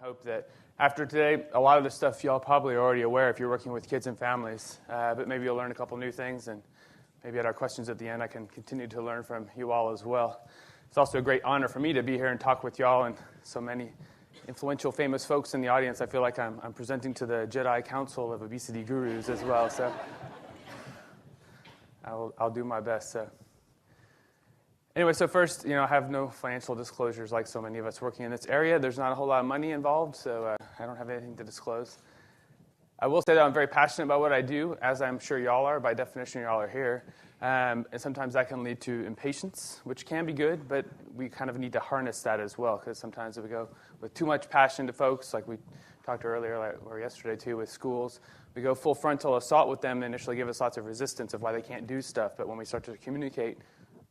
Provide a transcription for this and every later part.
I hope that after today, a lot of the stuff y'all probably are already aware if you're working with kids and families, but maybe you'll learn a couple new things, and maybe at our questions at the end, I can continue to learn from you all as well. It's also a great honor for me to be here and talk with y'all and so many influential, famous folks in the audience. I feel like I'm presenting to the Jedi Council of Obesity Gurus as well, so I'll do my best. So. Anyway, so first, I have no financial disclosures like so many of us working in this area. There's not a whole lot of money involved, so I don't have anything to disclose. I will say that I'm very passionate about what I do, as I'm sure y'all are. By definition, y'all are here. And sometimes that can lead to impatience, which can be good, but we kind of need to harness that as well, because sometimes if we go with too much passion to folks, like we talked earlier or yesterday too with schools, we go full frontal assault with them and initially give us lots of resistance of why they can't do stuff. But when we start to communicate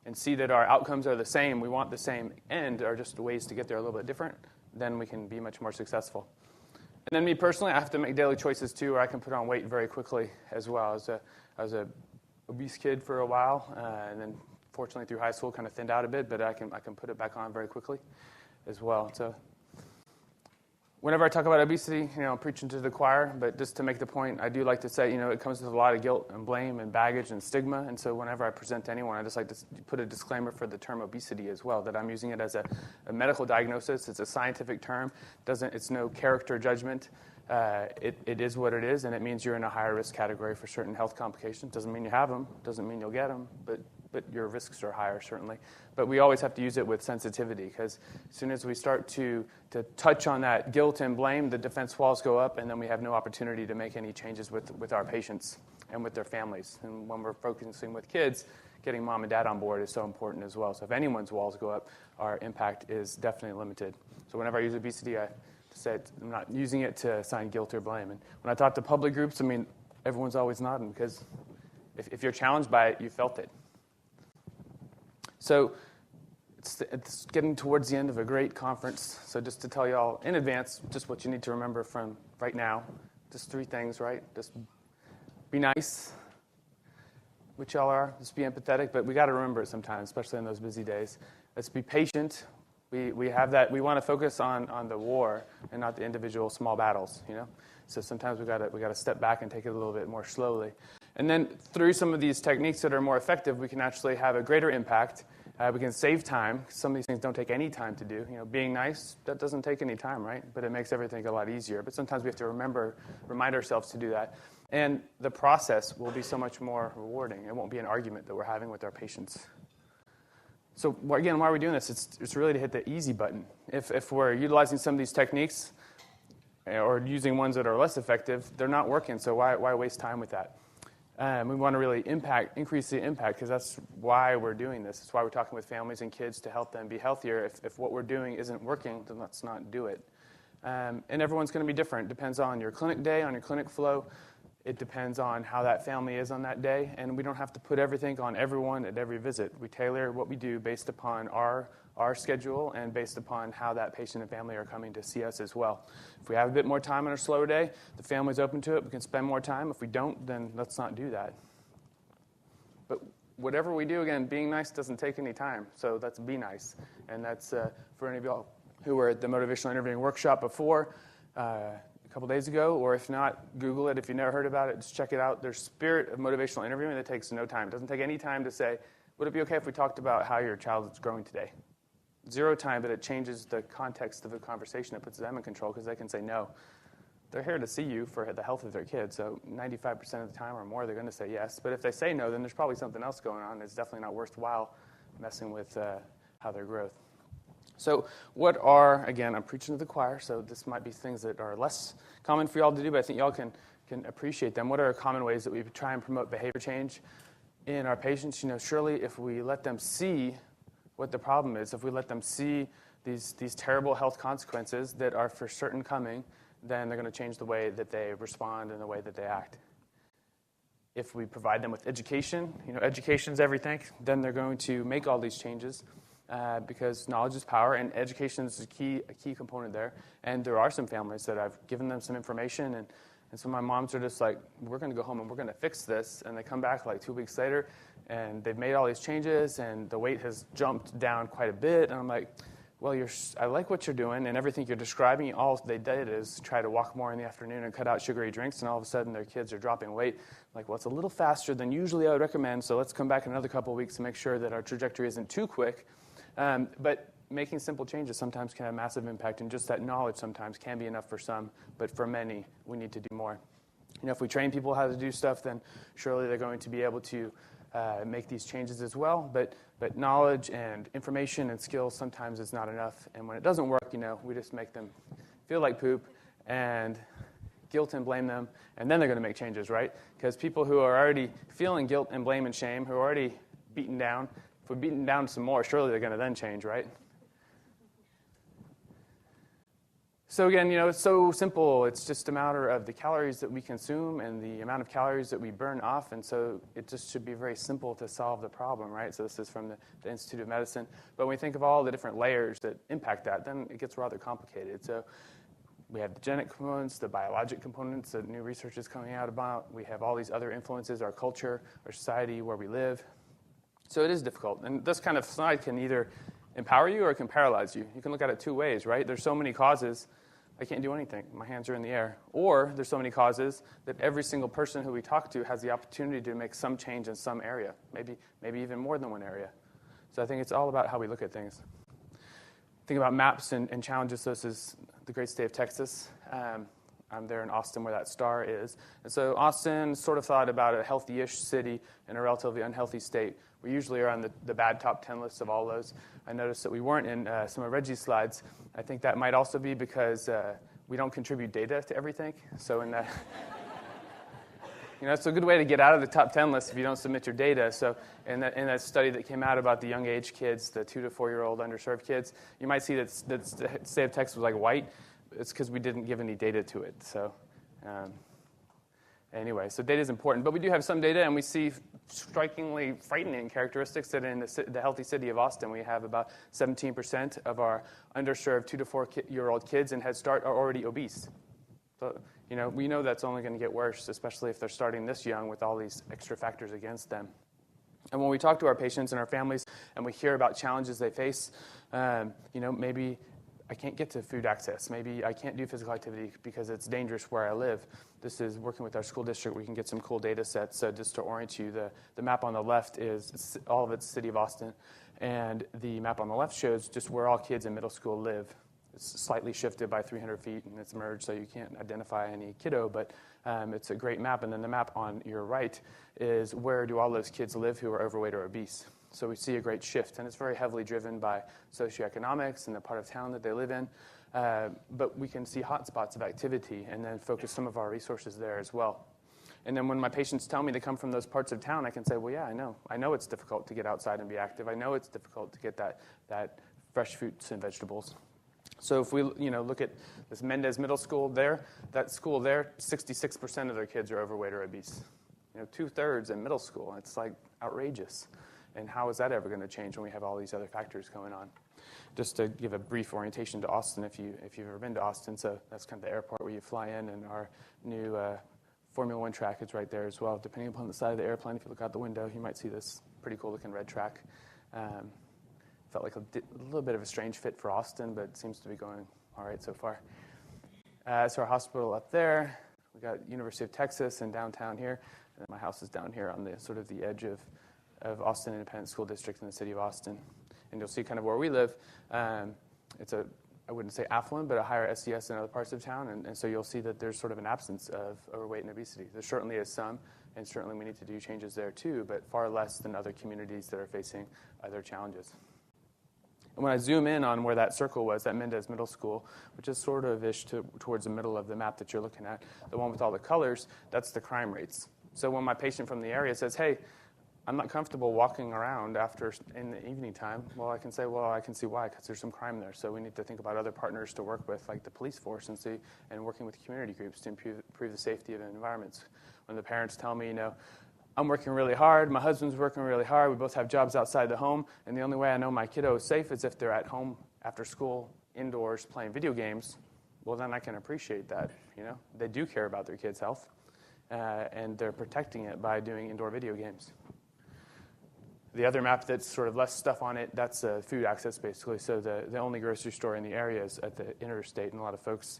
and see that our outcomes are the same, we want the same end, or just ways to get there a little bit different, then we can be much more successful. And then me personally, I have to make daily choices too, or I can put on weight very quickly as well. I was a obese kid for a while, and then fortunately through high school kind of thinned out a bit, but I can put it back on very quickly as well. So whenever I talk about obesity, I'm preaching to the choir, but just to make the point, I do like to say, it comes with a lot of guilt and blame and baggage and stigma, and so whenever I present to anyone, I just like to put a disclaimer for the term obesity as well, that I'm using it as a medical diagnosis. It's a scientific term. It's no character judgment. It is what it is, and it means you're in a higher risk category for certain health complications. Doesn't mean you have them, doesn't mean you'll get them, but your risks are higher, certainly. But we always have to use it with sensitivity, because as soon as we start to touch on that guilt and blame, the defense walls go up, and then we have no opportunity to make any changes with our patients and with their families. And when we're focusing with kids, getting mom and dad on board is so important as well. So if anyone's walls go up, our impact is definitely limited. So whenever I use obesity, I'm not using it to assign guilt or blame. And when I talk to public groups, everyone's always nodding, because if you're challenged by it, you felt it. So it's getting towards the end of a great conference. So just to tell you all in advance, just what you need to remember from right now, just 3 things, right? Just be nice, which y'all are. Just be empathetic, but we got to remember it sometimes, especially in those busy days. Let's be patient. We have that. We want to focus on the war and not the individual small battles, So sometimes we got to step back and take it a little bit more slowly. And then through some of these techniques that are more effective, we can actually have a greater impact. We can save time. Some of these things don't take any time to do. Being nice, that doesn't take any time, right? But it makes everything a lot easier. But sometimes we have to remind ourselves to do that. And the process will be so much more rewarding. It won't be an argument that we're having with our patients. So again, why are we doing this? It's really to hit the easy button. If we're utilizing some of these techniques or using ones that are less effective, they're not working. So why waste time with that? We want to really increase the impact, because that's why we're doing this. It's why we're talking with families and kids to help them be healthier. If what we're doing isn't working, then let's not do it. And everyone's going to be different. It depends on your clinic day, on your clinic flow. It depends on how that family is on that day. And we don't have to put everything on everyone at every visit. We tailor what we do based upon our schedule and based upon how that patient and family are coming to see us as well. If we have a bit more time on a slower day, the family's open to it, we can spend more time. If we don't, then let's not do that. But whatever we do, again, being nice doesn't take any time. So let's be nice. And that's for any of y'all who were at the motivational interviewing workshop before, a couple days ago, or if not, Google it. If you've never heard about it, just check it out. There's Spirit of Motivational Interviewing that takes no time. It doesn't take any time to say, would it be okay if we talked about how your child is growing today? 0 time, but it changes the context of the conversation. It puts them in control, because they can say no. They're here to see you for the health of their kid, so 95% of the time or more, they're going to say yes. But if they say no, then there's probably something else going on. It's definitely not worthwhile messing with how their growth. So what are, again, I'm preaching to the choir, so this might be things that are less common for y'all to do, but I think y'all can appreciate them. What are common ways that we try and promote behavior change in our patients? Surely if we let them see what the problem is, if we let them see these terrible health consequences that are for certain coming, then they're going to change the way that they respond and the way that they act. If we provide them with education, education's everything, then they're going to make all these changes. Because knowledge is power, and education is a key component there. And there are some families that I've given them some information, and some of my moms are just like, we're going to go home and we're going to fix this. And they come back like 2 weeks later, and they've made all these changes, and the weight has jumped down quite a bit. And I'm like, well, I like what you're doing and everything you're describing. All they did is try to walk more in the afternoon and cut out sugary drinks, and all of a sudden their kids are dropping weight. Like, well, it's a little faster than usually I would recommend, so let's come back in another couple of weeks to make sure that our trajectory isn't too quick. But making simple changes sometimes can have massive impact, and just that knowledge sometimes can be enough for some, but for many, we need to do more. If we train people how to do stuff, then surely they're going to be able to make these changes as well. But knowledge and information and skills sometimes is not enough. And when it doesn't work, we just make them feel like poop and guilt and blame them. And then they're going to make changes, right? Because people who are already feeling guilt and blame and shame, who are already beaten down, if we're beaten down some more, surely they're going to then change, right? So again, it's so simple. It's just a matter of the calories that we consume and the amount of calories that we burn off. And so it just should be very simple to solve the problem, right? So this is from the Institute of Medicine. But when we think of all the different layers that impact that, then it gets rather complicated. So we have the genetic components, the biologic components that new research is coming out about. We have all these other influences, our culture, our society, where we live. So it is difficult. And this kind of slide can either empower you or it can paralyze you. You can look at it two ways, right? There's so many causes, I can't do anything. My hands are in the air. Or there's so many causes that every single person who we talk to has the opportunity to make some change in some area, maybe even more than one area. So I think it's all about how we look at things. Think about maps and challenges. So this is the great state of Texas. I'm there in Austin where that star is. And so Austin sort of thought about a healthy-ish city in a relatively unhealthy state. We usually are on the bad top 10 lists of all those. I noticed that we weren't in some of Reggie's slides. I think that might also be because we don't contribute data to everything. So in that, it's a good way to get out of the top 10 list if you don't submit your data. So in that study that came out about the young age kids, the 2 to 4-year-old underserved kids, you might see that the state of Texas was like white. It's because we didn't give any data to it. So anyway, so data is important. But we do have some data, and we see strikingly frightening characteristics that in the healthy city of Austin, we have about 17% of our underserved 2 to 4-year-old kids in Head Start are already obese. So, we know that's only going to get worse, especially if they're starting this young with all these extra factors against them. And when we talk to our patients and our families and we hear about challenges they face, maybe I can't get to food access. Maybe I can't do physical activity because it's dangerous where I live. This is working with our school district. We can get some cool data sets. So just to orient you, the map on the left is all of it's the city of Austin. And the map on the left shows just where all kids in middle school live. It's slightly shifted by 300 feet, and it's merged, so you can't identify any kiddo. But it's a great map. And then the map on your right is where do all those kids live who are overweight or obese. So we see a great shift, and it's very heavily driven by socioeconomics and the part of town that they live in. But we can see hotspots of activity and then focus some of our resources there as well. And then when my patients tell me they come from those parts of town, I can say, well, yeah, I know. I know it's difficult to get outside and be active. I know it's difficult to get that fresh fruits and vegetables. So if we look at this Mendez Middle School there, that school there, 66% of their kids are overweight or obese. 2/3 in middle school. It's like outrageous. And how is that ever going to change when we have all these other factors going on? Just to give a brief orientation to Austin, if you've ever been to Austin, so that's kind of the airport where you fly in, and our new Formula One track is right there as well. Depending upon the side of the airplane, if you look out the window, you might see this pretty cool-looking red track. Felt like a little bit of a strange fit for Austin, but it seems to be going all right so far. So our hospital up there. We got University of Texas and downtown here. And my house is down here on the sort of the edge of Austin Independent School District in the city of Austin. And you'll see kind of where we live. It's I wouldn't say affluent, but a higher SES than other parts of town. And so you'll see that there's sort of an absence of overweight and obesity. There certainly is some, and certainly we need to do changes there too, but far less than other communities that are facing other challenges. And when I zoom in on where that circle was, that Mendez Middle School, which is sort of ish towards the middle of the map that you're looking at, the one with all the colors, that's the crime rates. So when my patient from the area says, hey, I'm not comfortable walking around in the evening time, well, I can say, well, I can see why, because there's some crime there. So we need to think about other partners to work with, like the police force, and working with community groups to improve the safety of environments. When the parents tell me, I'm working really hard, my husband's working really hard, we both have jobs outside the home, and the only way I know my kiddo is safe is if they're at home after school, indoors, playing video games, well, then I can appreciate that. They do care about their kids' health, and they're protecting it by doing indoor video games. The other map that's sort of less stuff on it, that's food access, basically. So the only grocery store in the area is at the interstate, and a lot of folks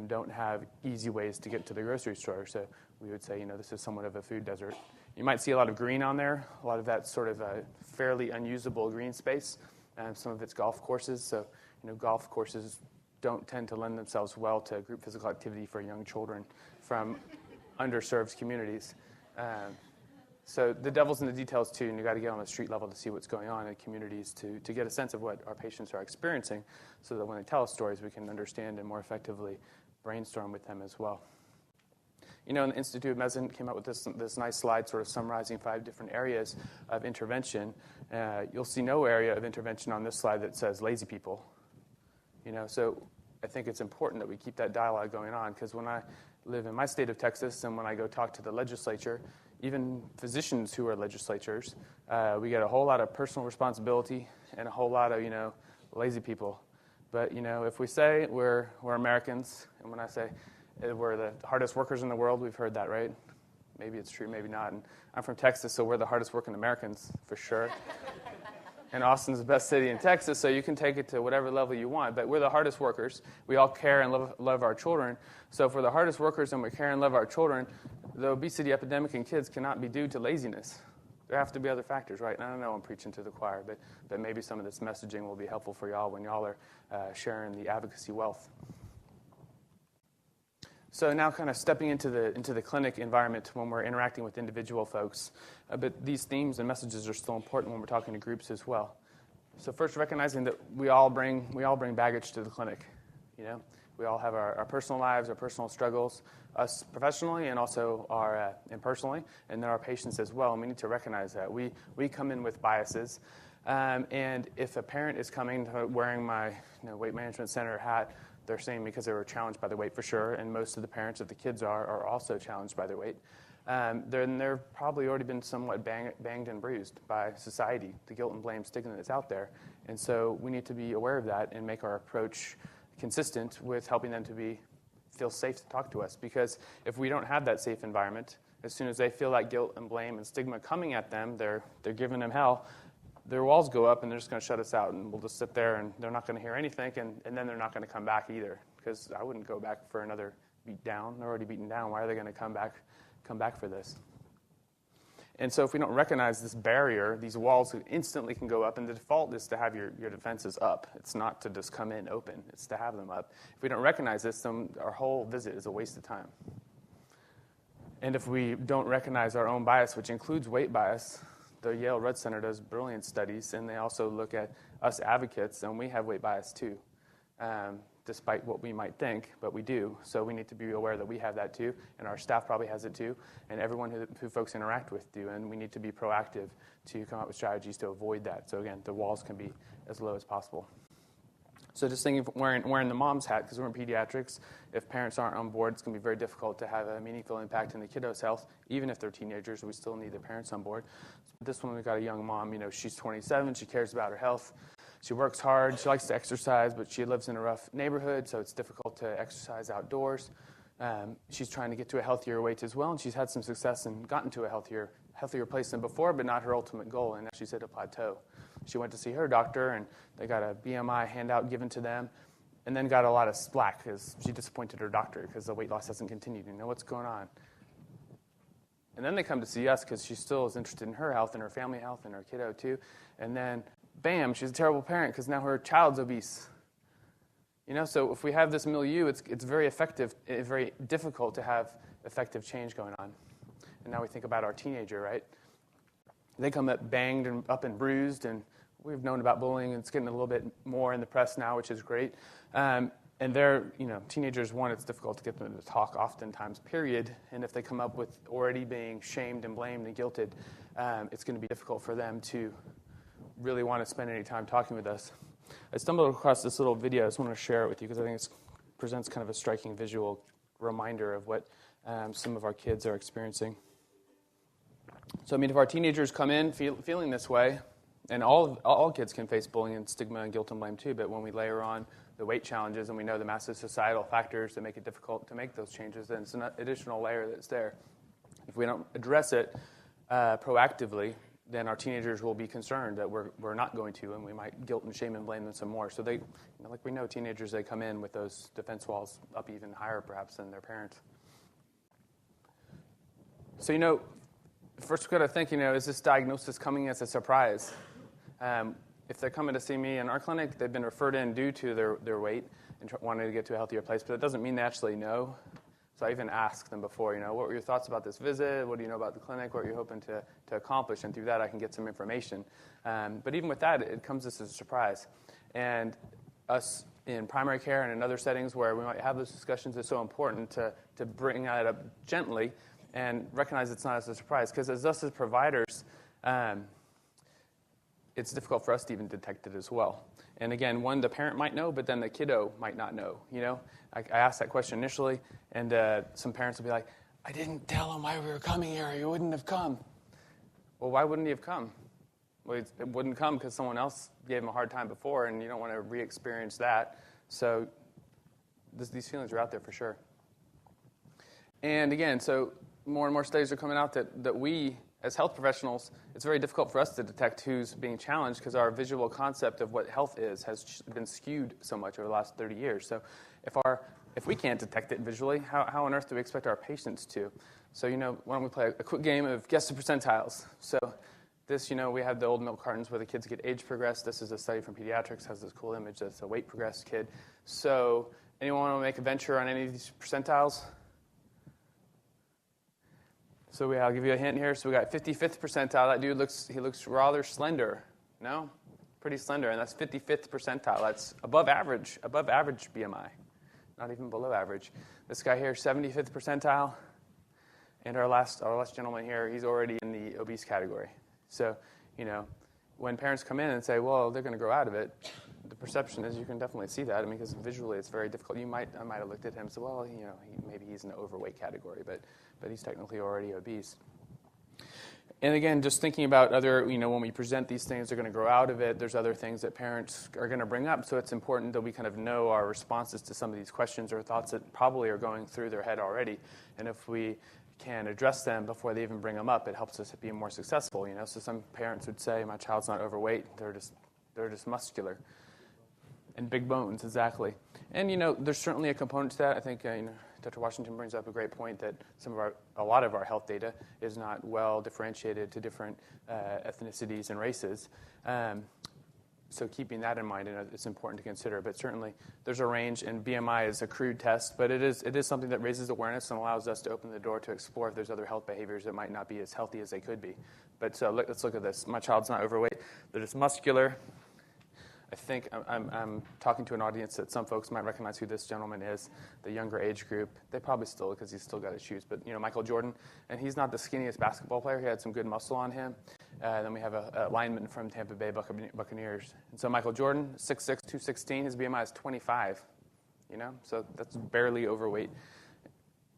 don't have easy ways to get to the grocery store. So we would say, this is somewhat of a food desert. You might see a lot of green on there. A lot of that's sort of a fairly unusable green space. Some of it's golf courses. So, golf courses don't tend to lend themselves well to group physical activity for young children from underserved communities. So the devil's in the details, too, and you've got to get on the street level to see what's going on in communities to get a sense of what our patients are experiencing so that when they tell us stories, we can understand and more effectively brainstorm with them as well. And the Institute of Medicine came up with this nice slide sort of summarizing 5 different areas of intervention. You'll see no area of intervention on this slide that says lazy people. So I think it's important that we keep that dialogue going on, because when I live in my state of Texas and when I go talk to the legislature, even physicians who are legislators, we get a whole lot of personal responsibility and a whole lot of, lazy people. But, if we say we're Americans, and when I say we're the hardest workers in the world, we've heard that, right? Maybe it's true, maybe not. And I'm from Texas, so we're the hardest working Americans, for sure. And Austin's the best city in Texas, so you can take it to whatever level you want. But we're the hardest workers. We all care and love our children. So if we're the hardest workers and we care and love our children, the obesity epidemic in kids cannot be due to laziness. There have to be other factors, right? And I know I'm preaching to the choir, but maybe some of this messaging will be helpful for y'all when y'all are sharing the advocacy wealth. So now kind of stepping into the clinic environment when we're interacting with individual folks. But these themes and messages are still important when we're talking to groups as well. So first, recognizing that we all bring baggage to the clinic. We all have our personal lives, our personal struggles, us professionally and also our impersonally, and then our patients as well. And we need to recognize that. We come in with biases. And if a parent is coming wearing my weight management center hat, they're saying because they were challenged by their weight for sure, and most of the parents of the kids are also challenged by their weight. Then they've probably already been somewhat banged and bruised by society, the guilt and blame stigma that's out there. And so we need to be aware of that and make our approach consistent with helping them to feel safe to talk to us. Because if we don't have that safe environment, as soon as they feel that guilt and blame and stigma coming at them, they're giving them hell. Their walls go up, and they're just going to shut us out, and we'll just sit there, and they're not going to hear anything, and then they're not going to come back either, because I wouldn't go back for another beat down. They're already beaten down. Why are they going to come back for this? And so if we don't recognize this barrier, these walls instantly can go up, and the default is to have your defenses up. It's not to just come in open. It's to have them up. If we don't recognize this, then our whole visit is a waste of time. And if we don't recognize our own bias, which includes weight bias, the Yale Red Center does brilliant studies, and they also look at us advocates, and we have weight bias too, despite what we might think, but we do. So we need to be aware that we have that too, and our staff probably has it too, and everyone who folks interact with do, and we need to be proactive to come up with strategies to avoid that. So again, the walls can be as low as possible. So just thinking of wearing the mom's hat, because we're in pediatrics, if parents aren't on board, it's going to be very difficult to have a meaningful impact in the kiddos' health. Even if they're teenagers, we still need the parents on board. So this one, we've got a young mom. She's 27. She cares about her health. She works hard. She likes to exercise, but she lives in a rough neighborhood, so it's difficult to exercise outdoors. She's trying to get to a healthier weight as well, and she's had some success and gotten to a healthier place than before, but not her ultimate goal, and now she's hit a plateau. She went to see her doctor, and they got a BMI handout given to them, and then got a lot of slack because she disappointed her doctor because the weight loss hasn't continued. What's going on? And then they come to see us because she still is interested in her health and her family health and her kiddo too. And then, bam, she's a terrible parent because now her child's obese. So if we have this milieu, it's very effective, very difficult to have effective change going on. And now we think about our teenager, right? They come up banged and up and bruised, and we've known about bullying, and it's getting a little bit more in the press now, which is great. And they're, teenagers, one, it's difficult to get them to talk oftentimes, period. And if they come up with already being shamed and blamed and guilted, it's going to be difficult for them to really want to spend any time talking with us. I stumbled across this little video. I just want to share it with you because I think it presents kind of a striking visual reminder of what some of our kids are experiencing. So, if our teenagers come in feeling this way, and all kids can face bullying and stigma and guilt and blame too, but when we layer on the weight challenges and we know the massive societal factors that make it difficult to make those changes, then it's an additional layer that's there. If we don't address it proactively, then our teenagers will be concerned that we're not going to, and we might guilt and shame and blame them some more. So they, like we know, teenagers, they come in with those defense walls up even higher perhaps than their parents. So, first we've got to think, is this diagnosis coming as a surprise? If they're coming to see me in our clinic, they've been referred in due to their weight and wanting to get to a healthier place, but it doesn't mean they actually know. So I even ask them before, what were your thoughts about this visit? What do you know about the clinic? What are you hoping to accomplish? And through that, I can get some information. But even with that, it comes as a surprise. And us in primary care and in other settings where we might have those discussions, it's so important to bring that up gently and recognize it's not as a surprise. Because as us as providers, it's difficult for us to even detect it as well. And again, the parent might know, but then the kiddo might not know. I asked that question initially, and some parents will be like, I didn't tell him why we were coming here, he wouldn't have come. Well, why wouldn't he have come? Well, it wouldn't come because someone else gave him a hard time before, and you don't want to re-experience that. So these feelings are out there for sure. And again, so more and more studies are coming out that we, as health professionals, it's very difficult for us to detect who's being challenged because our visual concept of what health is has been skewed so much over the last 30 years. So if we can't detect it visually, how on earth do we expect our patients to? So, why don't we play a quick game of guess the percentiles? So this, we have the old milk cartons where the kids get age progressed. This is a study from pediatrics, has this cool image that's a weight progressed kid. So anyone want to make a venture on any of these percentiles? So I'll give you a hint here. So we got 55th percentile. That dude looks rather slender. No? Pretty slender. And that's 55th percentile. That's above average BMI. Not even below average. This guy here, 75th percentile. And our last gentleman here, he's already in the obese category. So, when parents come in and say, well, they're going to grow out of it, the perception is you can definitely see that. Because visually it's very difficult. I might have looked at him and said, well, maybe he's in the overweight category, but he's technically already obese. And again, just thinking about other, when we present these things, they're going to grow out of it. There's other things that parents are going to bring up. So it's important that we kind of know our responses to some of these questions or thoughts that probably are going through their head already. And if we can address them before they even bring them up, it helps us be more successful. So some parents would say, my child's not overweight. They're just muscular. And big bones, exactly. And, there's certainly a component to that. I think, Dr. Washington brings up a great point that a lot of our health data is not well differentiated to different ethnicities and races. So keeping that in mind, it's important to consider. But certainly, there's a range, and BMI is a crude test, but it is something that raises awareness and allows us to open the door to explore if there's other health behaviors that might not be as healthy as they could be. But so let's look at this. My child's not overweight. They're just muscular. I think I'm talking to an audience that some folks might recognize who this gentleman is, the younger age group. They probably still, because he's still got his shoes. But, Michael Jordan, and he's not the skinniest basketball player. He had some good muscle on him. Then we have a lineman from Tampa Bay Buccaneers. And so Michael Jordan, 6'6", 216. His BMI is 25, so that's barely overweight.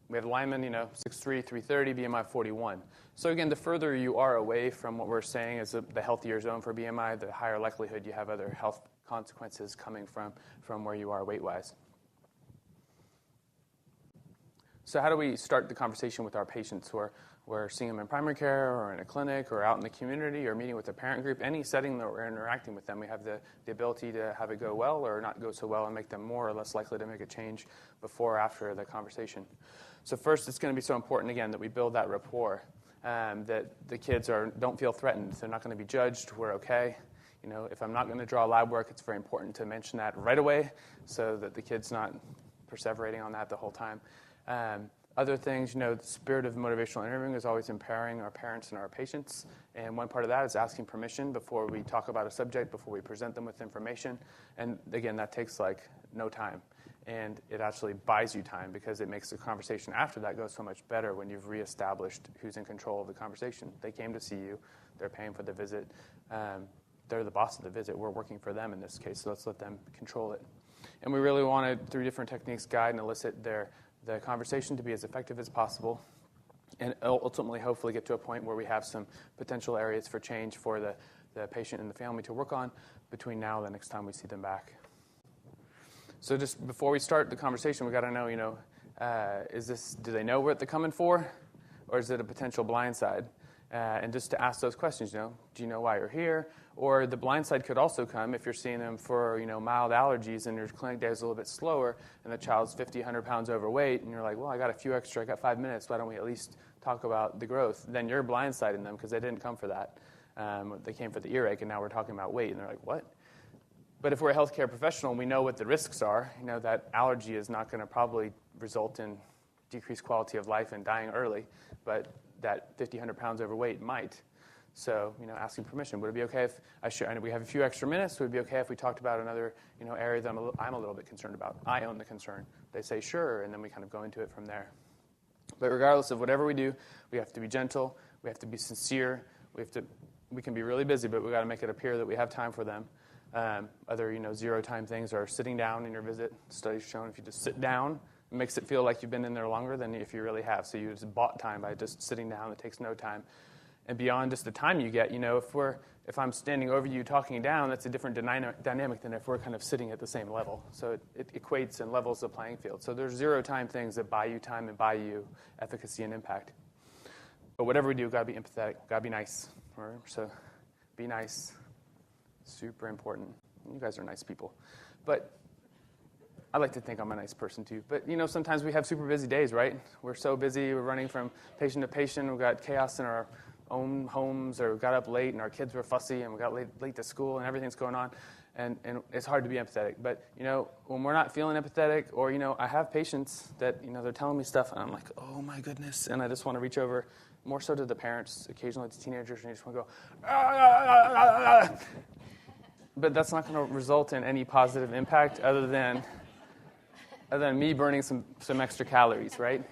We have a lineman, 6'3", 330, BMI 41. So again, the further you are away from what we're saying is the healthier zone for BMI, the higher likelihood you have other health consequences coming from where you are weight-wise. So how do we start the conversation with our patients who we're seeing them in primary care or in a clinic or out in the community or meeting with a parent group? Any setting that we're interacting with them, we have the ability to have it go well or not go so well and make them more or less likely to make a change before or after the conversation. So first, it's going to be so important, again, that we build that rapport, that the kids don't feel threatened. They're not going to be judged. We're okay. If I'm not going to draw lab work, it's very important to mention that right away so that the kid's not perseverating on that the whole time. Other things, the spirit of motivational interviewing is always empowering our parents and our patients. And one part of that is asking permission before we talk about a subject, before we present them with information. And again, that takes no time. And it actually buys you time because it makes the conversation after that go so much better when you've reestablished who's in control of the conversation. They came to see you. They're paying for the visit. They're the boss of the visit. We're working for them in this case, so let's let them control it. And we really want to, through different techniques, guide and elicit the conversation to be as effective as possible and ultimately, hopefully, get to a point where we have some potential areas for change for the patient and the family to work on between now and the next time we see them back. So just before we start the conversation, we got to know, do they know what they're coming for, or is it a potential blindside? And just to ask those questions, do you know why you're here? Or the blind side could also come if you're seeing them for, mild allergies and your clinic day is a little bit slower and the child's 50, 100 pounds overweight and you're like, well, I got I got 5 minutes, why don't we at least talk about the growth? Then you're blindsiding them because they didn't come for that. They came for the earache and now we're talking about weight and they're like, what? But if we're a healthcare professional and we know what the risks are, that allergy is not going to probably result in decreased quality of life and dying early, but that 50, 100 pounds overweight might. So, asking permission. Would it be okay if I know we have a few extra minutes. Would it be okay if we talked about another, area that I'm a little bit concerned about? I own the concern. They say sure, and then we kind of go into it from there. But regardless of whatever we do, we have to be gentle. We have to be sincere. We can be really busy, but we got to make it appear that we have time for them. Other, zero-time things are sitting down in your visit. Studies shown if you just sit down, it makes it feel like you've been in there longer than if you really have. So you just bought time by just sitting down. It takes no time. And beyond just the time you get, if I'm standing over you talking down, that's a different dynamic than if we're kind of sitting at the same level. So it equates and levels the playing field. So there's zero-time things that buy you time and buy you efficacy and impact. But whatever we do, got to be empathetic, got to be nice. Remember? So be nice. Super important. You guys are nice people. But I like to think I'm a nice person too. But, sometimes we have super busy days, right? We're so busy. We're running from patient to patient. We've got chaos in our own homes, or we got up late and our kids were fussy and we got late to school and everything's going on. And it's hard to be empathetic. But, when we're not feeling empathetic, or, I have patients that, they're telling me stuff and I'm like, oh my goodness. And I just want to reach over, more so to the parents, occasionally to teenagers, and you just want to go, ah. But that's not going to result in any positive impact other than me burning some extra calories, right?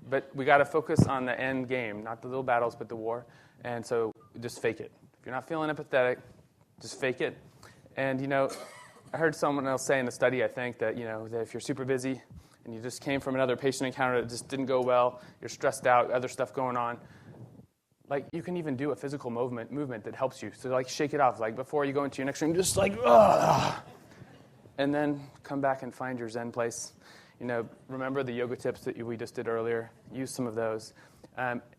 But we got to focus on the end game, not the little battles, but the war. And so just fake it. If you're not feeling empathetic, just fake it. And, I heard someone else say in a study, I think, that, that if you're super busy and you just came from another patient encounter that just didn't go well, you're stressed out, other stuff going on, you can even do a physical movement that helps you. So, shake it off. Before you go into your next room, just ugh. And then come back and find your Zen place. Remember the yoga tips that we just did earlier. Use some of those.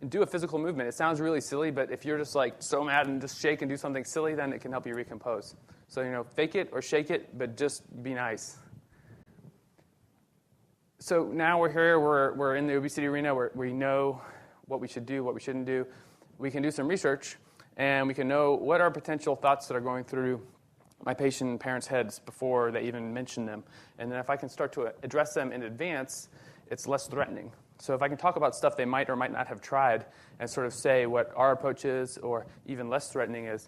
Do a physical movement. It sounds really silly, but if you're just so mad and just shake and do something silly, then it can help you recompose. So, fake it or shake it, but just be nice. So now we're here. We're in the obesity arena where we know what we should do, what we shouldn't do. We can do some research, and we can know what are potential thoughts that are going through my patient and parents' heads before they even mention them. And then if I can start to address them in advance, it's less threatening. So if I can talk about stuff they might or might not have tried and sort of say what our approach is, or even less threatening is,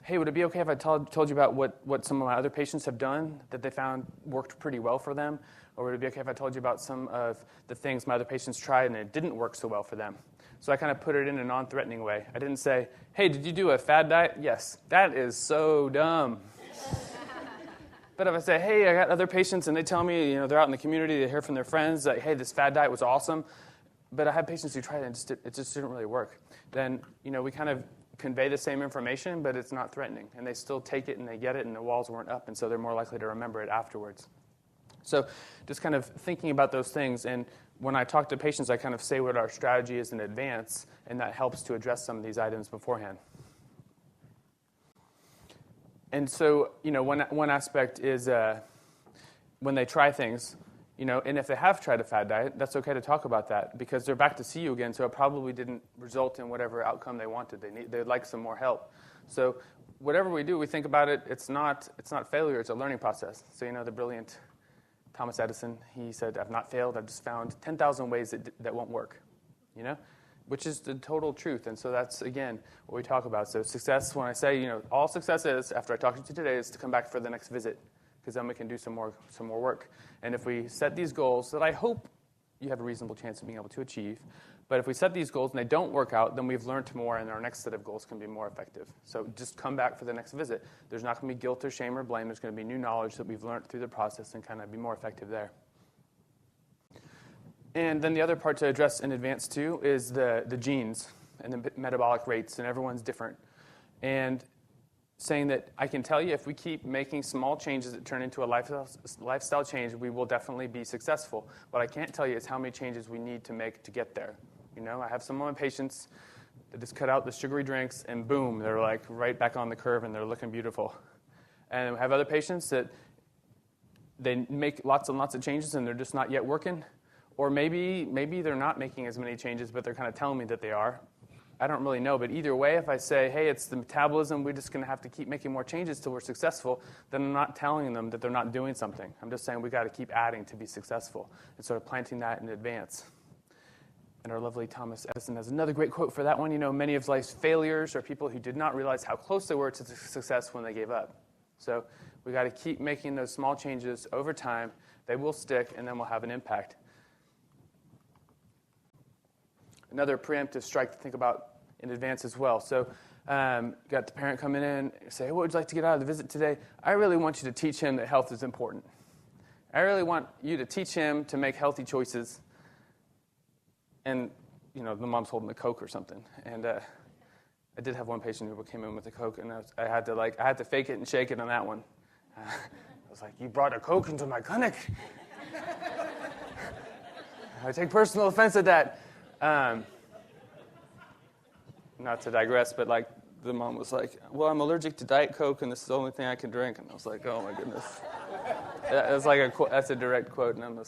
hey, would it be okay if I told you about what some of my other patients have done that they found worked pretty well for them? Or would it be okay if I told you about some of the things my other patients tried and it didn't work so well for them? So I kind of put it in a non-threatening way. I didn't say, hey, did you do a fad diet? Yes. That is so dumb. But if I say, hey, I got other patients and they tell me, they're out in the community, they hear from their friends, that, hey, this fad diet was awesome, but I had patients who tried it and it just didn't really work, then, we kind of convey the same information, but it's not threatening. And they still take it and they get it and the walls weren't up, and so they're more likely to remember it afterwards. So just kind of thinking about those things. And when I talk to patients, I kind of say what our strategy is in advance, and that helps to address some of these items beforehand. And so, one aspect is when they try things, and if they have tried a fad diet, that's okay to talk about that because they're back to see you again, so it probably didn't result in whatever outcome they wanted. They'd like some more help. So whatever we do, we think about it, it's not failure, it's a learning process. So, the brilliant Thomas Edison, he said, I've not failed, I've just found 10,000 ways that won't work, which is the total truth. And so that's, again, what we talk about. So success, when I say, all success is, after I talk to you today, is to come back for the next visit, because then we can do some more work. And if we set these goals that I hope you have a reasonable chance of being able to achieve, but if we set these goals and they don't work out, then we've learned more, and our next set of goals can be more effective. So just come back for the next visit. There's not going to be guilt or shame or blame. There's going to be new knowledge that we've learned through the process and kind of be more effective there. And then the other part to address in advance, too, is the genes and the metabolic rates, and everyone's different. And saying that I can tell you if we keep making small changes that turn into a lifestyle change, we will definitely be successful. What I can't tell you is how many changes we need to make to get there. I have some of my patients, They just cut out the sugary drinks, and boom, they're like right back on the curve, and they're looking beautiful. And we have other patients that they make lots and lots of changes, and they're just not yet working. Or maybe they're not making as many changes, but they're kind of telling me that they are. I don't really know, but either way, if I say, hey, it's the metabolism, we're just going to have to keep making more changes till we're successful, then I'm not telling them that they're not doing something. I'm just saying we got to keep adding to be successful and sort of planting that in advance. And our lovely Thomas Edison has another great quote for that one. Many of life's failures are people who did not realize how close they were to success when they gave up. So we got to keep making those small changes over time. They will stick, and then we'll have an impact. Another preemptive strike to think about in advance as well. So got the parent coming in and say, hey, what would you like to get out of the visit today? I really want you to teach him that health is important. I really want you to teach him to make healthy choices. And, the mom's holding a Coke or something. And I did have one patient who came in with a Coke, and I had to fake it and shake it on that one. I was like, you brought a Coke into my clinic? I take personal offense at that. Not to digress, but the mom was like, well, I'm allergic to Diet Coke, and this is the only thing I can drink. And I was like, oh my goodness. That's a direct quote. And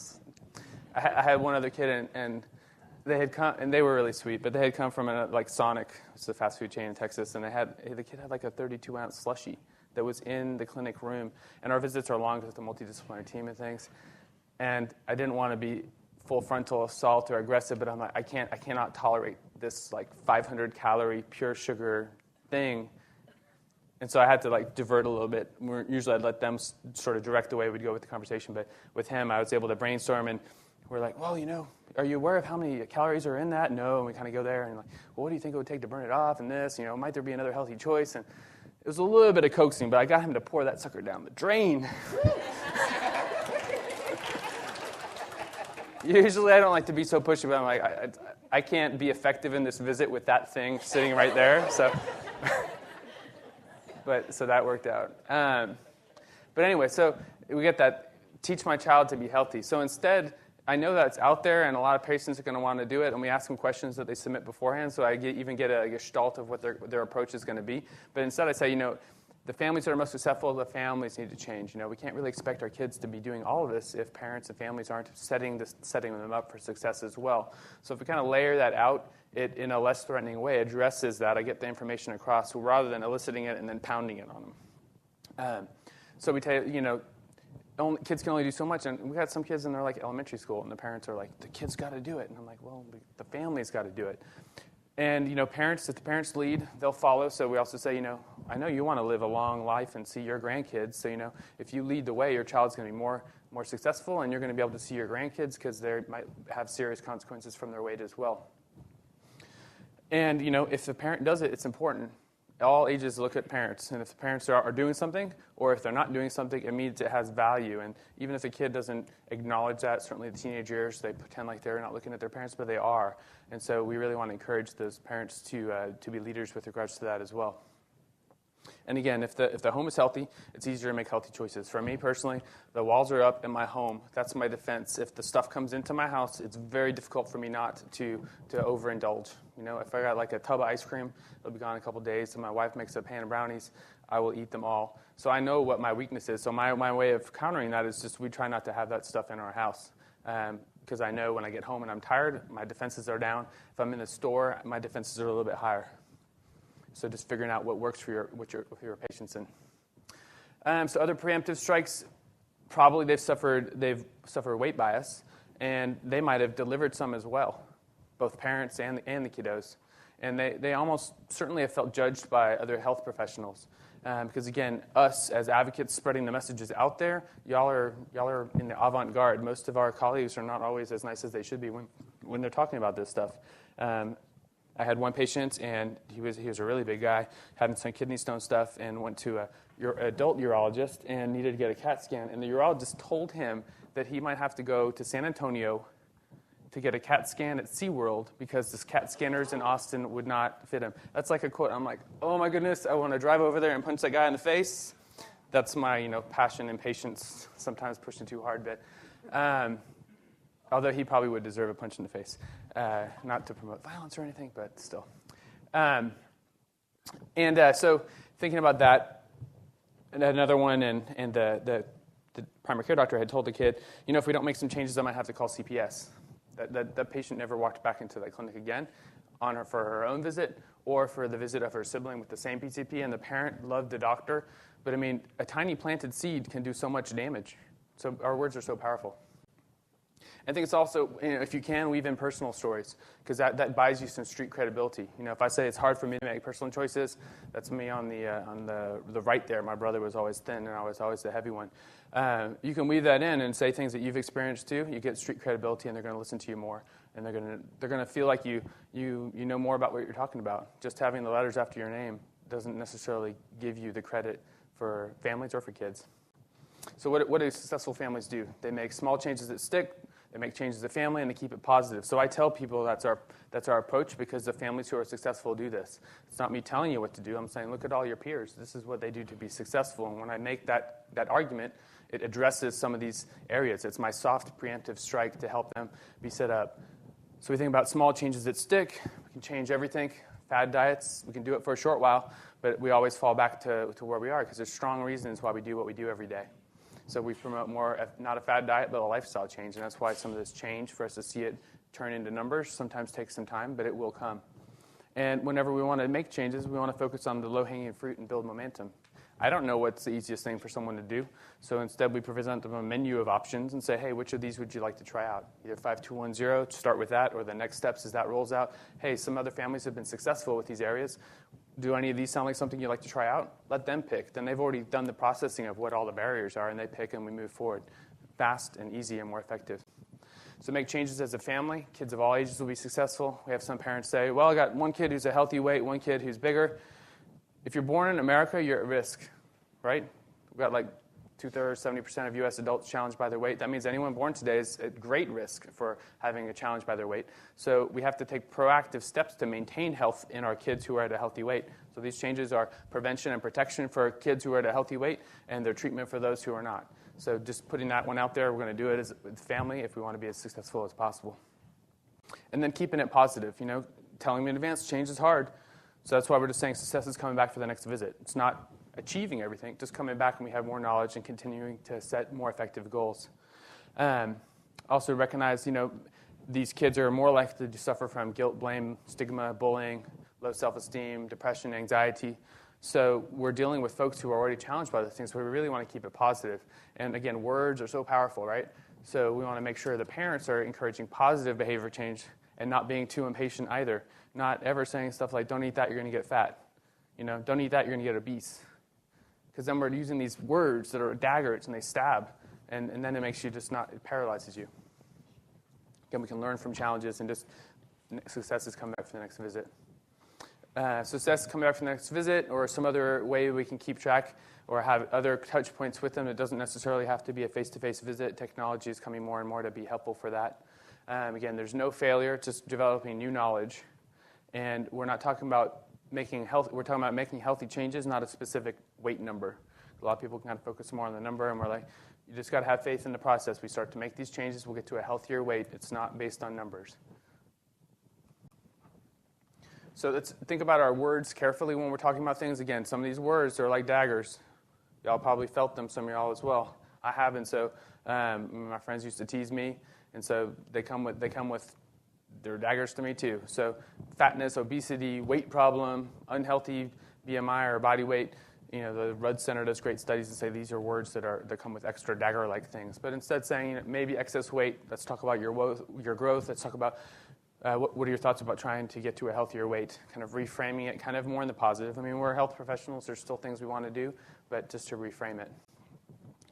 I had one other kid, and they had come, and they were really sweet, but they had come from Sonic, it's a fast food chain in Texas, and the kid had a 32-ounce slushie that was in the clinic room. And our visits are long with the multidisciplinary team and things. And I didn't want to be full frontal assault or aggressive, but I'm like, I cannot tolerate this 500-calorie pure sugar thing. And so I had to divert a little bit. Usually I'd let them sort of direct the way we'd go with the conversation, but with him I was able to brainstorm, and we're like, well, are you aware of how many calories are in that? No, and we kind of go there, and well, what do you think it would take to burn it off, and this, might there be another healthy choice? And it was a little bit of coaxing, but I got him to pour that sucker down the drain. Usually I don't like to be so pushy, but I'm like, I can't be effective in this visit with that thing sitting right there. So, so that worked out. But anyway, so we get that, teach my child to be healthy. So instead, I know that's out there, and a lot of patients are going to want to do it, and we ask them questions that they submit beforehand, so I even get a gestalt of what their approach is going to be. But instead I say, the families that are most successful, the families need to change. We can't really expect our kids to be doing all of this if parents and families aren't setting them up for success as well. So if we kind of layer that out, it in a less threatening way addresses that. I get the information across rather than eliciting it and then pounding it on them. So we tell kids can only do so much, and we had some kids in their elementary school, and the parents are like, the kid's got to do it, and I'm like, well, the family's got to do it. And, parents, if the parents lead, they'll follow. So we also say, I know you want to live a long life and see your grandkids. So, if you lead the way, your child's going to be more successful, and you're going to be able to see your grandkids because they might have serious consequences from their weight as well. And, if the parent does it, it's important. All ages look at parents. And if the parents are doing something, or if they're not doing something, it means it has value. And even if a kid doesn't acknowledge that, certainly the teenage years, they pretend like they're not looking at their parents, but they are. And so we really want to encourage those parents to be leaders with regards to that as well. And again, if the home is healthy, it's easier to make healthy choices. For me personally, the walls are up in my home. That's my defense. If the stuff comes into my house, it's very difficult for me not to overindulge. If I got a tub of ice cream, it'll be gone in a couple of days. If my wife makes a pan of brownies, I will eat them all. So I know what my weakness is. So my way of countering that is just we try not to have that stuff in our house. Because I know when I get home and I'm tired, my defenses are down. If I'm in the store, my defenses are a little bit higher. So just figuring out what works for your patients. So other preemptive strikes, probably they've suffered weight bias, and they might have delivered some as well, both parents and the kiddos. And they almost certainly have felt judged by other health professionals. Because again, us as advocates spreading the messages out there, y'all are in the avant-garde. Most of our colleagues are not always as nice as they should be when they're talking about this stuff. I had one patient, and he was a really big guy, having some kidney stone stuff, and went to your adult urologist and needed to get a CAT scan. And the urologist told him that he might have to go to San Antonio to get a CAT scan at SeaWorld because the CAT scanners in Austin would not fit him. That's like a quote. I'm like, oh my goodness, I want to drive over there and punch that guy in the face. That's my passion and patience, sometimes pushing too hard. But although he probably would deserve a punch in the face. Not to promote violence or anything, but still. So thinking about that, and another one, and the primary care doctor had told the kid, if we don't make some changes, I might have to call CPS. That patient never walked back into that clinic again for her own visit or for the visit of her sibling with the same PCP, and the parent loved the doctor. But, a tiny planted seed can do so much damage. So our words are so powerful. I think it's also, if you can, weave in personal stories, because that buys you some street credibility. If I say it's hard for me to make personal choices, that's me on the right there. My brother was always thin, and I was always the heavy one. You can weave that in and say things that you've experienced too. You get street credibility, and they're going to listen to you more, and they're going to feel like you know more about what you're talking about. Just having the letters after your name doesn't necessarily give you the credit for families or for kids. So what do successful families do? They make small changes that stick. They make changes to family, and they keep it positive. So I tell people that's our approach, because the families who are successful do this. It's not me telling you what to do. I'm saying, look at all your peers. This is what they do to be successful. And when I make that argument, it addresses some of these areas. It's my soft preemptive strike to help them be set up. So we think about small changes that stick. We can change everything. Fad diets, we can do it for a short while, but we always fall back to where we are, because there's strong reasons why we do what we do every day. So we promote more, not a fad diet, but a lifestyle change. And that's why some of this change, for us to see it turn into numbers, sometimes takes some time, but it will come. And whenever we want to make changes, we want to focus on the low-hanging fruit and build momentum. I don't know what's the easiest thing for someone to do. So instead, we present them a menu of options and say, hey, which of these would you like to try out? Either 5210, start with that, or the next steps as that rolls out. Hey, some other families have been successful with these areas. Do any of these sound like something you'd like to try out? Let them pick. Then they've already done the processing of what all the barriers are, and they pick, and we move forward. Fast and easy and more effective. So make changes as a family. Kids of all ages will be successful. We have some parents say, well, I got one kid who's a healthy weight, one kid who's bigger. If you're born in America, you're at risk, right? We've got like 2/3, 70% of U.S. adults challenged by their weight. That means anyone born today is at great risk for having a challenge by their weight. So we have to take proactive steps to maintain health in our kids who are at a healthy weight. So these changes are prevention and protection for kids who are at a healthy weight, and their treatment for those who are not. So just putting that one out there, we're going to do it as a family if we want to be as successful as possible. And then keeping it positive. Telling me in advance, change is hard. So that's why we're just saying success is coming back for the next visit. It's not achieving everything, just coming back and we have more knowledge and continuing to set more effective goals. Also recognize, these kids are more likely to suffer from guilt, blame, stigma, bullying, low self-esteem, depression, anxiety. So we're dealing with folks who are already challenged by those things, so we really want to keep it positive. And again, words are so powerful, right? So we want to make sure the parents are encouraging positive behavior change and not being too impatient either. Not ever saying stuff like, don't eat that, you're going to get fat. Don't eat that, you're going to get obese. Because then we're using these words that are daggers and they stab, and then it makes you it paralyzes you. Again, we can learn from challenges, and just successes come back for the next visit. Success coming back for the next visit, or some other way we can keep track or have other touch points with them. It doesn't necessarily have to be a face-to-face visit. Technology is coming more and more to be helpful for that. Again, there's no failure, just developing new knowledge. And we're not talking about we're talking about making healthy changes, not a specific weight number. A lot of people can kind of focus more on the number, and we're like, you just got to have faith in the process. We start to make these changes, we'll get to a healthier weight. It's not based on numbers. So let's think about our words carefully when we're talking about things. Again, some of these words are like daggers. Y'all probably felt them, some of y'all as well. I haven't, so my friends used to tease me, and so they come with they're daggers to me too. So fatness, obesity, weight problem, unhealthy BMI or body weight. The Rudd Center does great studies and say these are words that come with extra dagger-like things. But instead saying maybe excess weight, let's talk about your growth. Let's talk about what are your thoughts about trying to get to a healthier weight, kind of reframing it kind of more in the positive. We're health professionals. There's still things we want to do, but just to reframe it.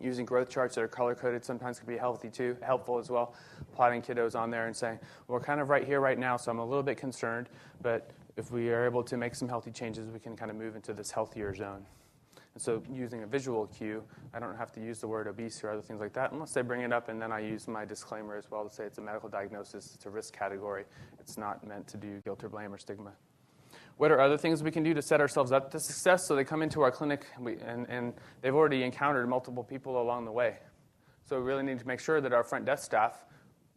Using growth charts that are color-coded sometimes can be helpful as well. Plotting kiddos on there and saying, well, we're kind of right here right now, so I'm a little bit concerned, but if we are able to make some healthy changes, we can kind of move into this healthier zone. And so using a visual cue, I don't have to use the word obese or other things like that unless they bring it up, and then I use my disclaimer as well to say it's a medical diagnosis, it's a risk category. It's not meant to do guilt or blame or stigma. What are other things we can do to set ourselves up to success? So they come into our clinic, and they've already encountered multiple people along the way. So we really need to make sure that our front desk staff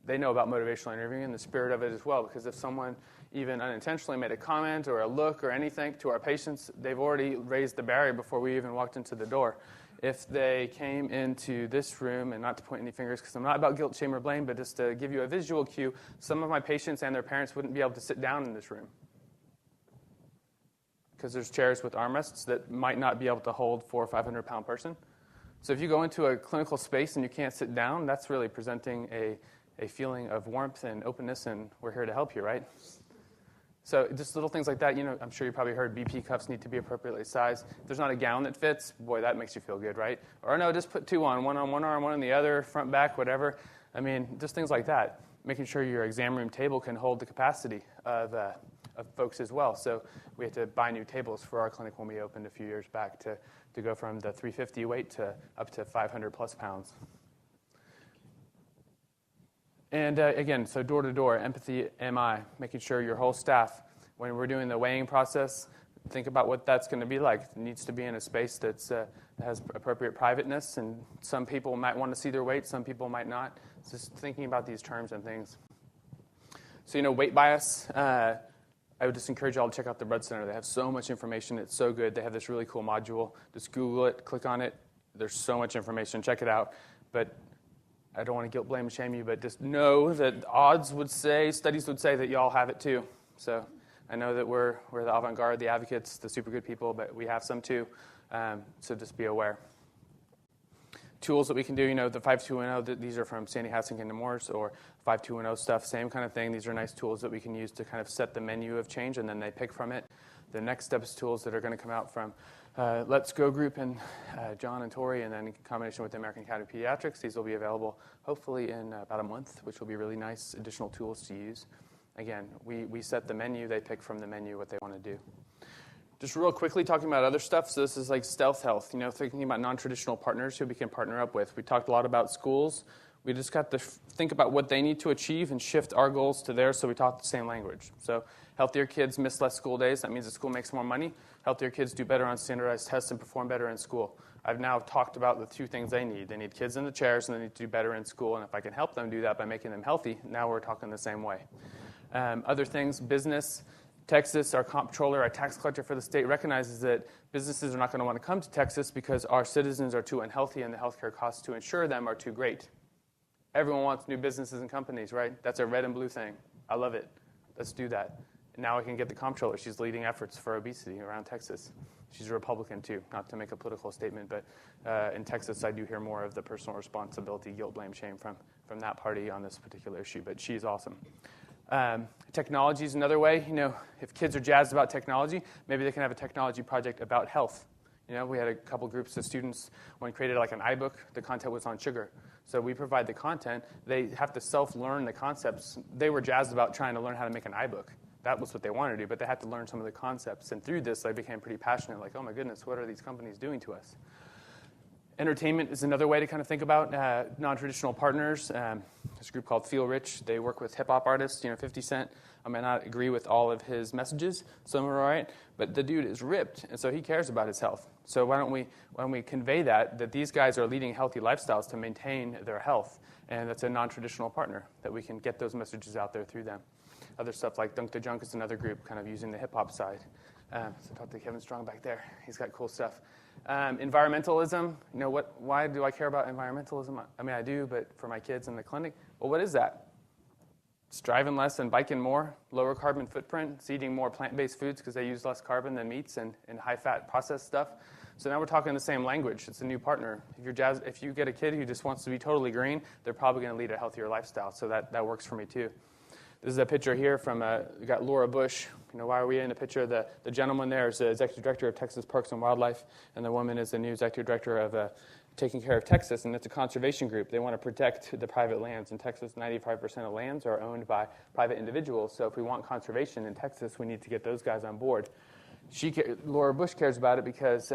they know about motivational interviewing and the spirit of it as well, because if someone even unintentionally made a comment or a look or anything to our patients, they've already raised the barrier before we even walked into the door. If they came into this room, and not to point any fingers because I'm not about guilt, shame, or blame, but just to give you a visual cue, some of my patients and their parents wouldn't be able to sit down in this room because there's chairs with armrests that might not be able to hold 400 or 500-pound person. So if you go into a clinical space and you can't sit down, that's really presenting a feeling of warmth and openness, and we're here to help you, right? So just little things like that. I'm sure you probably heard BP cuffs need to be appropriately sized. If there's not a gown that fits, boy, that makes you feel good, right? Or no, just put two on one arm, one on the other, front, back, whatever. I mean, just things like that. Making sure your exam room table can hold the capacity of folks as well. So we had to buy new tables for our clinic when we opened a few years back to go from the 350 weight to up to 500 plus pounds. And again, so door-to-door, empathy, MI, making sure your whole staff, when we're doing the weighing process, think about what that's going to be like. It needs to be in a space that has appropriate privateness, and some people might want to see their weight, some people might not. It's just thinking about these terms and things. So, weight bias, I would just encourage you all to check out the Blood Center. They have so much information. It's so good. They have this really cool module. Just Google it, click on it. There's so much information. Check it out. But I don't want to guilt, blame, and shame you, but just know that studies would say that y'all have it too. So I know that we're the avant-garde, the advocates, the super good people, but we have some too. So just be aware. Tools that we can do, the 5210, these are from Sandy Hassink and Nemours, or 5210 stuff, same kind of thing. These are nice tools that we can use to kind of set the menu of change, and then they pick from it. The next step is tools that are going to come out from Let's Go Group and John and Tori, and then in combination with the American Academy of Pediatrics. These will be available hopefully in about a month, which will be really nice additional tools to use. Again, we set the menu. They pick from the menu what they want to do. Just real quickly talking about other stuff. So this is like stealth health, thinking about non-traditional partners who we can partner up with. We talked a lot about schools. We just got to think about what they need to achieve and shift our goals to theirs so we talk the same language. So healthier kids miss less school days. That means the school makes more money. Healthier kids do better on standardized tests and perform better in school. I've now talked about the two things they need. They need kids in the chairs, and they need to do better in school. And if I can help them do that by making them healthy, now we're talking the same way. Other things, business. Texas, our comptroller, our tax collector for the state, recognizes that businesses are not going to want to come to Texas because our citizens are too unhealthy and the healthcare costs to insure them are too great. Everyone wants new businesses and companies, right? That's a red and blue thing. I love it. Let's do that. And now I can get the comptroller. She's leading efforts for obesity around Texas. She's a Republican, too, not to make a political statement, but in Texas, I do hear more of the personal responsibility, guilt, blame, shame from that party on this particular issue, but she's awesome. Technology is another way. If kids are jazzed about technology, maybe they can have a technology project about health. We had a couple groups of students when created like an iBook. The content was on sugar. So we provide the content. They have to self-learn the concepts. They were jazzed about trying to learn how to make an iBook. That was what they wanted to do, but they had to learn some of the concepts. And through this, they became pretty passionate, like, oh my goodness, what are these companies doing to us? Entertainment is another way to kind of think about non-traditional partners. This group called Feel Rich, they work with hip-hop artists. 50 Cent, I may not agree with all of his messages. Some are all right, but the dude is ripped, and so he cares about his health. So why don't we convey that these guys are leading healthy lifestyles to maintain their health, and that's a non-traditional partner, that we can get those messages out there through them. Other stuff like Dunk the Junk is another group kind of using the hip-hop side. So talk to Kevin Strong back there. He's got cool stuff. Environmentalism, why do I care about environmentalism? I mean, I do, but for my kids in the clinic, well, what is that? It's driving less and biking more, lower carbon footprint, it's eating more plant-based foods because they use less carbon than meats and high-fat processed stuff. So now we're talking the same language. It's a new partner. If you get a kid who just wants to be totally green, they're probably going to lead a healthier lifestyle. So that works for me too. This is a picture here from, we got Laura Bush. Why are we in a picture? The gentleman there is the executive director of Texas Parks and Wildlife, and the woman is the new executive director of Taking Care of Texas, and it's a conservation group. They want to protect the private lands. In Texas, 95% of lands are owned by private individuals, so if we want conservation in Texas, we need to get those guys on board. Laura Bush cares about it because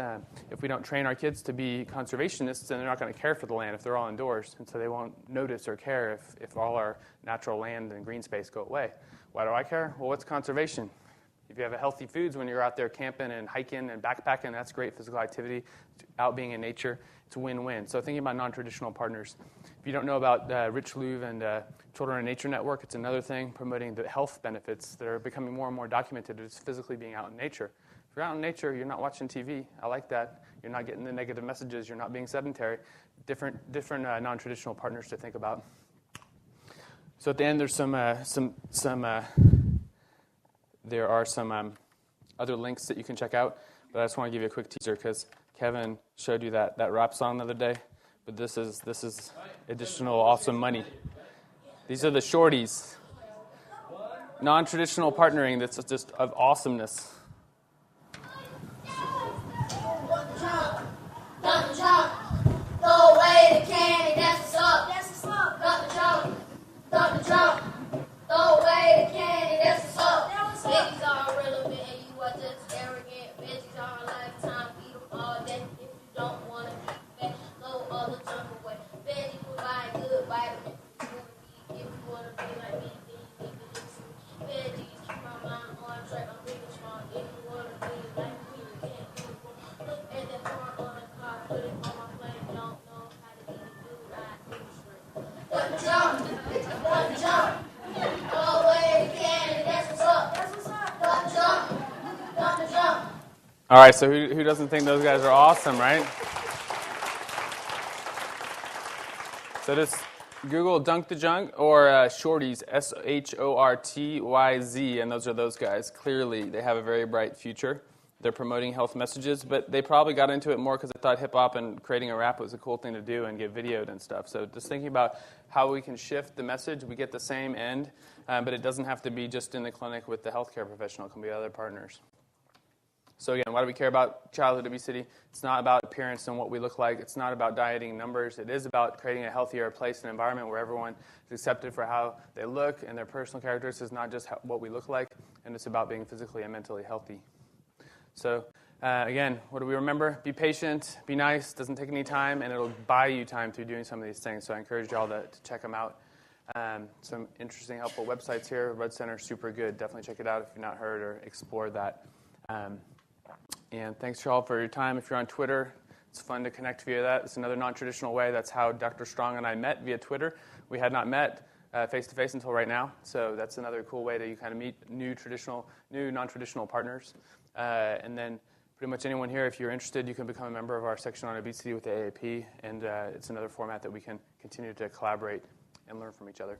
if we don't train our kids to be conservationists, then they're not going to care for the land if they're all indoors, and so they won't notice or care if all our natural land and green space go away. Why do I care? Well, what's conservation? If you have a healthy foods when you're out there camping and hiking and backpacking, that's great physical activity. Out being in nature, it's a win-win. So thinking about non-traditional partners. If you don't know about Rich Louv and Children in Nature Network, it's another thing promoting the health benefits that are becoming more and more documented. It's physically being out in nature. If you're out in nature, you're not watching TV. I like that. You're not getting the negative messages. You're not being sedentary. Different non-traditional partners to think about. So at the end, there's there are some other links that you can check out. But I just want to give you a quick teaser because Kevin showed you that rap song the other day. But this is additional awesome money. These are the shorties. Non-traditional partnering that's just of awesomeness. Throw away the candy, that's what's up. Dr. Trump. Throw away the candy, that's what's up. Veggies are irrelevant and you are just arrogant. Veggies are a lifetime, eat them all day. If you don't want to be fat, throw all the junk away. Veggies provide good vitamins. If you want to be like me, then you need to listen. Veggies keep my mind on track, I'm big and strong. If you want to be like me, you can't do it. Look at the horn on the car, put it on my plate. Don't know how to eat it, do I eat straight. Dr. Trump. Throw away the candy, that's what's up. Dr. Trump. All right, so who doesn't think those guys are awesome, right? So just Google Dunk the Junk or Shorties, SHORTYZ, and those are those guys. Clearly, they have a very bright future. They're promoting health messages, but they probably got into it more because they thought hip-hop and creating a rap was a cool thing to do and get videoed and stuff. So just thinking about how we can shift the message, we get the same end, but it doesn't have to be just in the clinic with the healthcare professional. It can be other partners. So again, why do we care about childhood obesity? It's not about appearance and what we look like. It's not about dieting numbers. It is about creating a healthier place and environment where everyone is accepted for how they look and their personal characteristics, not just what we look like. And it's about being physically and mentally healthy. So again, what do we remember? Be patient, be nice, doesn't take any time, and it'll buy you time through doing some of these things. So I encourage you all to check them out. Some interesting, helpful websites here. Red Center, super good. Definitely check it out if you've not heard or explored that. And thanks, y'all, for your time. If you're on Twitter, it's fun to connect via that. It's another non-traditional way. That's how Dr. Strong and I met via Twitter. We had not met face-to-face until right now. So that's another cool way to kind of meet new non-traditional partners. And then pretty much anyone here, if you're interested, you can become a member of our section on obesity with the AAP. And it's another format that we can continue to collaborate and learn from each other.